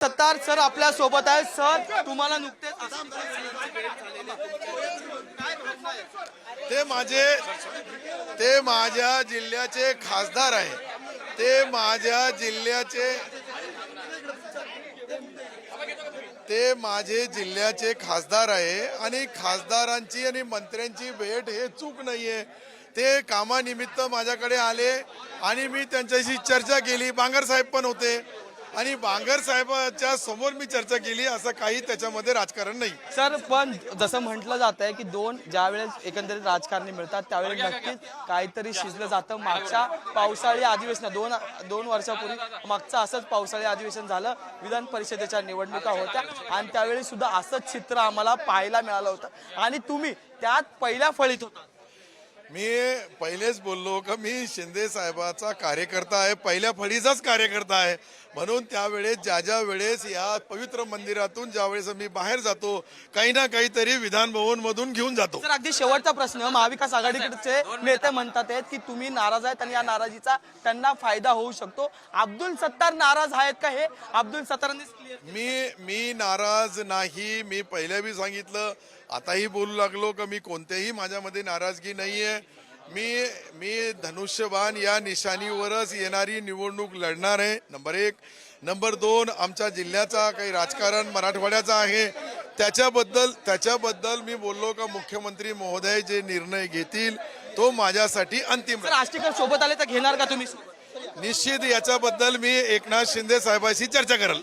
Sattar sir आपल्या सोबत आहे। सर तुम्हाला नुकतेच ते माझ्या जिल्ह्याचे खासदार आहे। ते माझे जिल्ह्याचे खासदार आहे आणि खासदारांची आणि मंत्र्यांची भेट हे चूक नाहीये। ते कामानिमित्त माझ्याकडे आले आणि मी त्यांच्याशी चर्चा केली। बांगर साहेब पण होते आणि बांगर साहेबांच्या समोर मी चर्चा केली। असं काही त्याच्यामध्ये राजकारण नाही। सर पण जसं म्हटलं जात आहे की ज्यावेळेस एकंदरीत राजकारणी मिळतात त्यावेळी नक्कीच काहीतरी शिजलं जातं। मागच्या पावसाळी अधिवेशन दोन वर्षापूर्वी मागचं असंच पावसाळी अधिवेशन झालं, विधान परिषदेच्या निवडणुका होत्या आणि त्यावेळी सुद्धा असंच चित्र आम्हाला पाहायला मिळालं होतं आणि तुम्ही त्यात पहिल्या फळीत होता। मी पहिलेच बोललो की मी शिंदे साहेबाचा कार्यकर्ता आहे, पहिल्या फळीचाच कार्यकर्ता आहे। म्हणून त्यावेळेस ज्या वेळेस या पवित्र मंदिरातून ज्यावेळेस मी बाहेर जातो काही ना काहीतरी विधान भवन मधून घेऊन जातो। सर अगदी शेवटचा प्रश्न, महाविकास आघाडीकडचे नेते म्हणतात आहेत की तुम्ही नाराज आहेत आणि या नाराजीचा त्यांना फायदा होऊ शकतो। अब्दुल सत्तार नाराज आहेत का? हे अब्दुल सत्तारांनीच मी नाराज नाही। मी पहिल्या बी सांगितलं, आताही बोलू लागलो की मी कोणत्याही माझ्यामध्ये नाराजगी नाहीये। मी धनुष्यबाण या निशाणीवरच येणारी निवडणूक लढणार आहे, नंबर 1। नंबर 2, आमच्या जिल्ह्याचा काही राजकारण मराठवाड्याचा आहे त्याच्याबद्दल मी बोललो का मुख्यमंत्री महोदय जे निर्णय घेतील तो माझ्यासाठी अंतिम। राष्ट्रीय सोबत आले तर घेणार का तुम्ही? निश्चित याच्याबद्दल मी एकनाथ शिंदे साहेबांशी चर्चा करेल।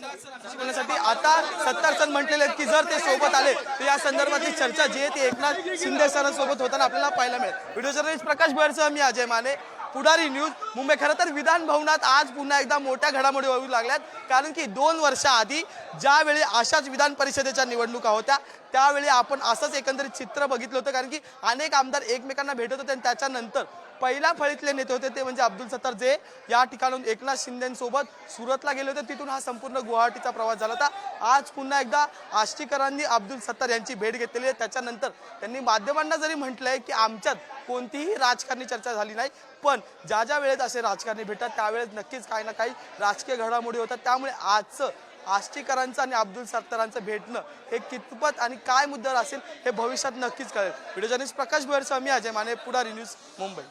आता सत्तार सर म्हटलेले आहेत की जर ते सोबत आले तर या संदर्भातली चर्चा जी आहे ती एकनाथ शिंदे सरांसोबत होताना आपल्याला पाहायला मिळेल। व्हिडिओ जर्नलिस्ट प्रकाश भोयरसह मी अजय माने, पुढारी न्यूज, मुंबई। खरं तर विधान भवनात आज पुन्हा एकदा मोठ्या घडामोडी होऊ लागल्यात, कारण की 2 वर्षाआधी ज्यावेळी अशाच विधान परिषदेच्या निवडणुका होत्या त्यावेळी आपण असंच एकंदरीत चित्र बघितलं होतं, कारण की अनेक आमदार एकमेकांना भेटत होते आणि त्याच्यानंतर पहिल्या फळीतले नेते होते ते म्हणजे अब्दुल सत्तार, जे या ठिकाणून एकनाथ शिंदेसोबत सुरतला गेले होते। तिथून हा संपूर्ण गुवाहाटीचा प्रवास झाला होता। आज पुन्हा एकदा आष्टीकरांनी अब्दुल सत्तार यांची भेट घेतलेली आहे। त्याच्यानंतर त्यांनी माध्यमांना जरी म्हटलंय की आमच्यात कोणतीही राजकारणी चर्चा झाली नाही, पण ज्या वेळेत असे राजकारणी भेटतात त्यावेळेस नक्कीच काही ना काही राजकीय घडामोडी होतात। त्यामुळे आजचं आष्टीकरांचं आणि अब्दुल सत्तारांचं भेटणं हे कितपत आणि काय मुद्द्यावर असेल हे भविष्यात नक्कीच कळेल। व्हिडिओ जर्नलिस्ट प्रकाश भोयरसह मी अजय माने, पुढारी न्यूज, मुंबई।